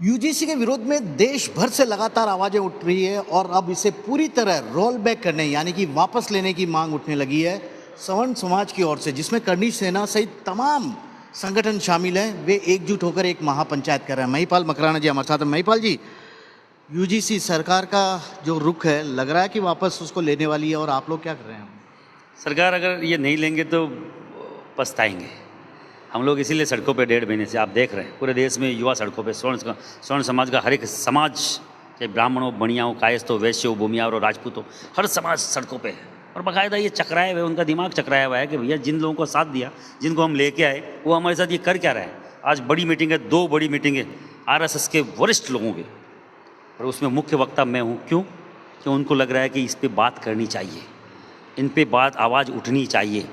UGC के विरोध में देश भर से लगातार आवाजें उठ रही है और अब इसे पूरी तरह रोल बैक करने यानी कि वापस लेने की मांग उठने लगी है सवर्ण समाज की ओर से, जिसमें करणी सेना सहित तमाम संगठन शामिल हैं। वे एकजुट होकर एक महापंचायत कर रहे हैं। महिपाल मकराना जी हमारे साथ हैं। महिपाल जी, यूजीसी सरकार का जो रुख है, लग रहा है कि वापस उसको लेने वाली है, और आप लोग क्या कर रहे हैं? सरकार अगर ये नहीं लेंगे तो पछताएंगे। हम लोग इसीलिए सड़कों पे 1.5 महीने से आप देख रहे हैं, पूरे देश में युवा सड़कों पे स्वर्ण समाज का हर एक समाज, चाहे ब्राह्मण हो, बनिया हो, कायस्थ हो, वैश्य हो, भूमियार हो, राजपूत हो, हर समाज सड़कों पे है। और बाकायदा ये चकराए हुए, उनका दिमाग चकराया हुआ है कि भैया जिन लोगों को साथ दिया, जिनको हम लेके आए, वो हमारे साथ ये कर क्या रहे हैं। आज बड़ी मीटिंग है, 2 बड़ी मीटिंग है RSS के वरिष्ठ लोगों के, और उसमें मुख्य वक्ता मैं हूँ। क्यों? कि उनको लग रहा है कि इस पर बात करनी चाहिए, इन पे बात आवाज़ उठनी चाहिए।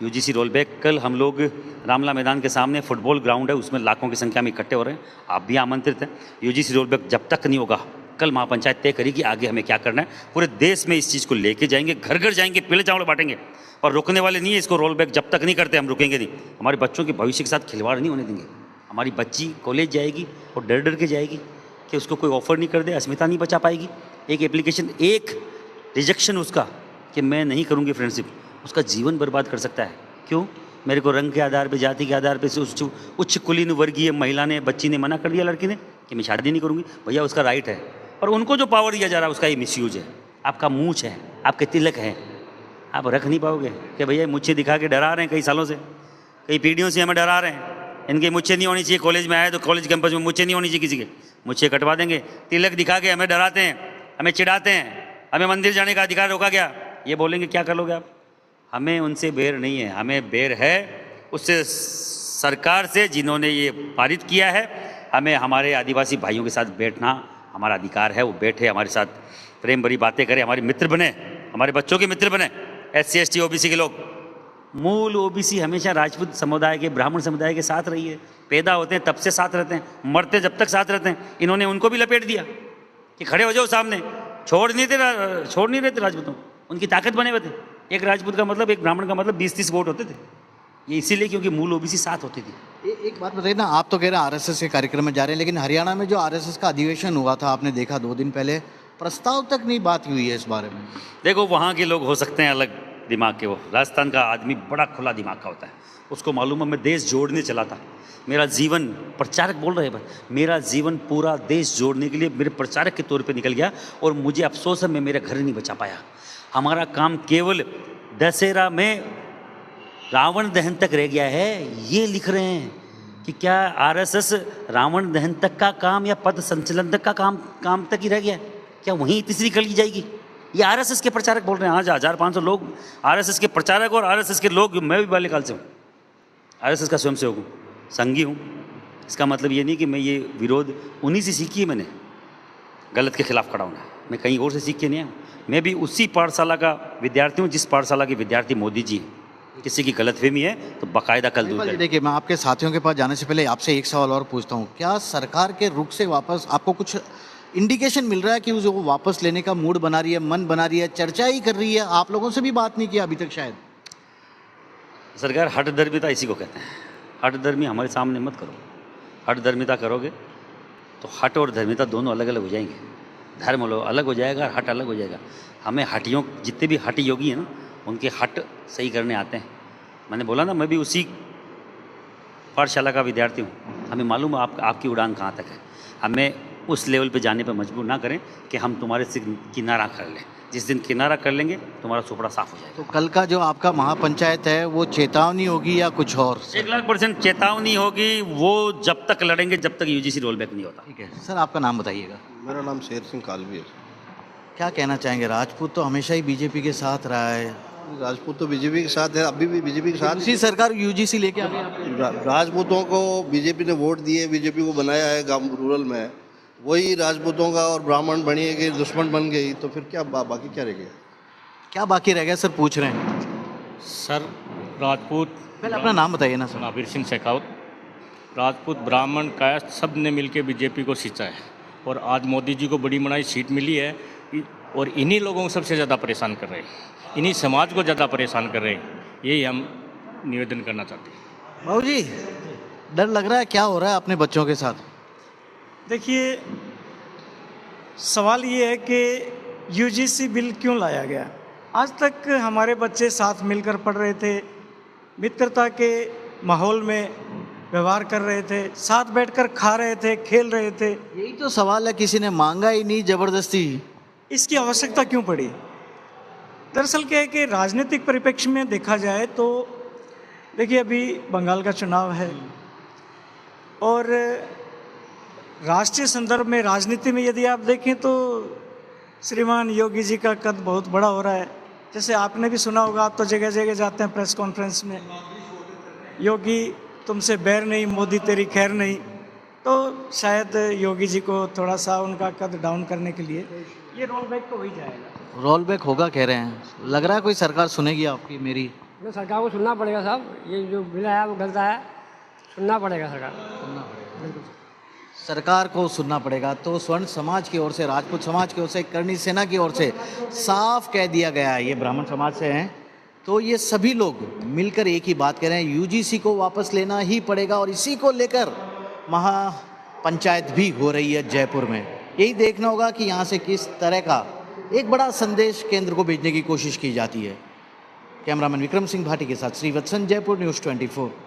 यूजीसी रोलबैक, कल हम लोग रामला मैदान के सामने फुटबॉल ग्राउंड है, उसमें लाखों की संख्या में इकट्ठे हो रहे हैं। आप भी आमंत्रित हैं। यूजीसी रोलबैक जब तक नहीं होगा, कल महापंचायत तय करेगी आगे हमें क्या करना है। पूरे देश में इस चीज़ को लेके जाएंगे, घर घर जाएंगे, पीले चावल बांटेंगे, और रुकने वाले नहीं है। इसको रोलबैक जब तक नहीं करते हम रुकेंगे नहीं। हमारे बच्चों के भविष्य के साथ खिलवाड़ नहीं होने देंगे। हमारी बच्ची कॉलेज जाएगी और डर डर के जाएगी कि उसको कोई ऑफर नहीं कर दे, अस्मिता नहीं बचा पाएगी। एक एप्लीकेशन, एक रिजेक्शन उसका कि मैं नहीं करूँगी फ्रेंडशिप, उसका जीवन बर्बाद कर सकता है। क्यों? मेरे को रंग के आधार पे, जाति के आधार पे से उच्च कुलीन वर्गीय महिला ने, बच्ची ने मना कर दिया, लड़की ने, कि मैं शादी नहीं करूँगी। भैया उसका राइट है, और उनको जो पावर दिया जा रहा है उसका ये मिसयूज है। आपका मूछ है, आपके तिलक है, आप रख नहीं पाओगे कि भैया मुझे दिखा के डरा रहे हैं कई सालों से, कई पीढ़ियों से हमें डरा रहे हैं। इनके मुझे नहीं होनी चाहिए, कॉलेज में आए तो कॉलेज कैंपस में मुझे नहीं होनी चाहिए किसी के, मुझे कटवा देंगे। तिलक दिखा के हमें डराते हैं, हमें चिढ़ाते हैं, हमें मंदिर जाने का अधिकार रोका गया। ये बोलेंगे क्या कर लोगे आप? हमें उनसे बैर नहीं है, हमें बैर है उससे सरकार से जिन्होंने ये पारित किया है। हमें हमारे आदिवासी भाइयों के साथ बैठना हमारा अधिकार है। वो बैठे, हमारे साथ प्रेम भरी बातें करें, हमारे मित्र बने, हमारे बच्चों के मित्र बने। SC ST OBC के लोग, मूल OBC हमेशा राजपूत समुदाय के, ब्राह्मण समुदाय के साथ रही है। पैदा होते हैं तब से साथ रहते हैं, मरते जब तक साथ रहते हैं। इन्होंने उनको भी लपेट दिया कि खड़े हो जाओ सामने, छोड़ नहीं रहे थे राजपूतों, उनकी ताकत बने हुए थे। एक राजपूत का मतलब, एक ब्राह्मण का मतलब 20-30 वोट होते थे। ये इसीलिए क्योंकि मूल OBC साथ होती थी। एक बात बताइए ना, आप तो कह रहे हैं RSS के कार्यक्रम में जा रहे हैं, लेकिन हरियाणा में जो RSS का अधिवेशन हुआ था, आपने देखा 2 दिन पहले, प्रस्ताव तक नहीं बात हुई है इस बारे में। देखो, वहाँ के लोग हो सकते हैं अलग दिमाग के, वो राजस्थान का आदमी बड़ा खुला दिमाग का होता है, उसको मालूम है मैं देश जोड़ने चला था। मेरा जीवन, प्रचारक बोल रहे हैं, मेरा जीवन पूरा देश जोड़ने के लिए मेरे प्रचारक के तौर पे निकल गया, और मुझे अफसोस है मैं मेरा घर नहीं बचा पाया। हमारा काम केवल दशहरा में रावण दहन तक रह गया है। ये लिख रहे हैं कि क्या RSS रावण दहन तक का काम या पद संचलन तक का काम तक ही रह गया है? क्या वहीं तीसरी कली जाएगी? ये RSS के प्रचारक बोल रहे हैं। आज 1500 लोग RSS के प्रचारक, और RSS के लोग, मैं भी बाल्यकाल से हूँ, RSS का स्वयंसेवक हूँ, संघी हूँ। इसका मतलब ये नहीं कि मैं ये विरोध उन्हीं से सीखी है, मैंने गलत के खिलाफ खड़ा होना, मैं कहीं और से सीख के नहीं आया। मैं भी उसी पाठशाला का विद्यार्थी हूँ जिस पाठशाला के विद्यार्थी मोदी जी हैं। किसी की गलतफहमी है तो बाकायदा कल दूर करें। देखिए, मैं आपके साथियों के पास जाने से पहले आपसे एक सवाल और पूछता हूँ। क्या सरकार के रुख से वापस आपको कुछ इंडिकेशन मिल रहा है कि वो वापस लेने का मूड बना रही है, मन बना रही है, चर्चा ही कर रही है? आप लोगों से भी बात नहीं किया अभी तक शायद? सरकार हठधर्मिता इसी को कहते हैं। हठधर्मी हमारे सामने मत करो। हठधर्मिता करोगे तो हट और धर्मिता दोनों अलग अलग हो जाएंगे। धर्म अलग हो जाएगा और हट अलग हो जाएगा। हमें हटियों, जितने भी हट योगी हैं ना, उनके हट सही करने आते हैं। मैंने बोला ना, मैं भी उसी पाठशाला का विद्यार्थी हूँ। हमें मालूम है आपकी उड़ान कहाँ तक है। हमें उस लेवल पे जाने पे मजबूर ना करें कि हम तुम्हारे से किनारा कर लें। जिस दिन किनारा कर लेंगे तुम्हारा सुपड़ा साफ हो जाएगा। तो कल का जो आपका महापंचायत है, वो चेतावनी होगी या कुछ और? 1,00,000% चेतावनी होगी। वो जब तक लड़ेंगे जब तक यूजीसी रोलबैक नहीं होता। ठीक है सर, आपका नाम बताइएगा। मेरा नाम शेर सिंह कालवी है। क्या कहना चाहेंगे? राजपूत तो हमेशा ही बीजेपी के साथ रहा है। राजपूत तो बीजेपी के साथ है, अभी भी बीजेपी के साथ। उसी सरकार यूजीसी लेके आ गई। राजपूतों को बीजेपी ने वोट दिए, बीजेपी को बनाया है गांव रूरल में, वही राजपूतों का और ब्राह्मण बनिए कि दुश्मन बन गई, तो फिर क्या बाकी क्या रह गया? क्या बाकी रह गया सर, पूछ रहे हैं सर। राजपूत, पहले अपना नाम बताइए ना सर। नाबिर सिंह शेखावत। राजपूत, ब्राह्मण, कायस्थ सब ने मिलकर बीजेपी को सींचा है, और आज मोदी जी को बड़ी बनाई सीट मिली है, और इन्हीं लोगों को सबसे ज़्यादा परेशान कर रहे हैं, इन्हीं समाज को ज़्यादा परेशान कर रहे हैं। यही हम निवेदन करना चाहते हैं। बाबू जी, डर लग रहा है? क्या हो रहा है अपने बच्चों के साथ? देखिए, सवाल ये है कि यूजीसी बिल क्यों लाया गया। आज तक हमारे बच्चे साथ मिलकर पढ़ रहे थे, मित्रता के माहौल में व्यवहार कर रहे थे, साथ बैठकर खा रहे थे, खेल रहे थे। यही तो सवाल है, किसी ने मांगा ही नहीं, जबरदस्ती। इसकी आवश्यकता क्यों पड़ी? दरअसल क्या है कि राजनीतिक परिप्रेक्ष्य में देखा जाए तो देखिए, अभी बंगाल का चुनाव है और राष्ट्रीय संदर्भ में, राजनीति में यदि आप देखें तो श्रीमान योगी जी का कद बहुत बड़ा हो रहा है। जैसे आपने भी सुना होगा, आप तो जगह जगह जाते हैं प्रेस कॉन्फ्रेंस में, योगी तुमसे बैर नहीं, मोदी तेरी खैर नहीं। तो शायद योगी जी को थोड़ा सा उनका कद डाउन करने के लिए ये रोल बैक तो हो ही जाएगा। रोल बैक होगा कह रहे हैं, लग रहा है कोई सरकार सुनेगी आपकी मेरी? तो सरकार को सुनना पड़ेगा साहब, ये जो बिल आया वो गलत है, सुनना पड़ेगा सरकार। सरकार को सुनना पड़ेगा। तो स्वर्ण समाज की ओर से, राजपूत समाज की ओर से, करणी सेना की ओर से साफ कह दिया गया है, ये ब्राह्मण समाज से हैं, तो ये सभी लोग मिलकर एक ही बात कह रहे हैं, यूजीसी को वापस लेना ही पड़ेगा। और इसी को लेकर महापंचायत भी हो रही है जयपुर में। यही देखना होगा कि यहाँ से किस तरह का एक बड़ा संदेश केंद्र को भेजने की कोशिश की जाती है। कैमरामैन विक्रम सिंह भाटी के साथ श्रीवत्सन, जयपुर न्यूज़ 24।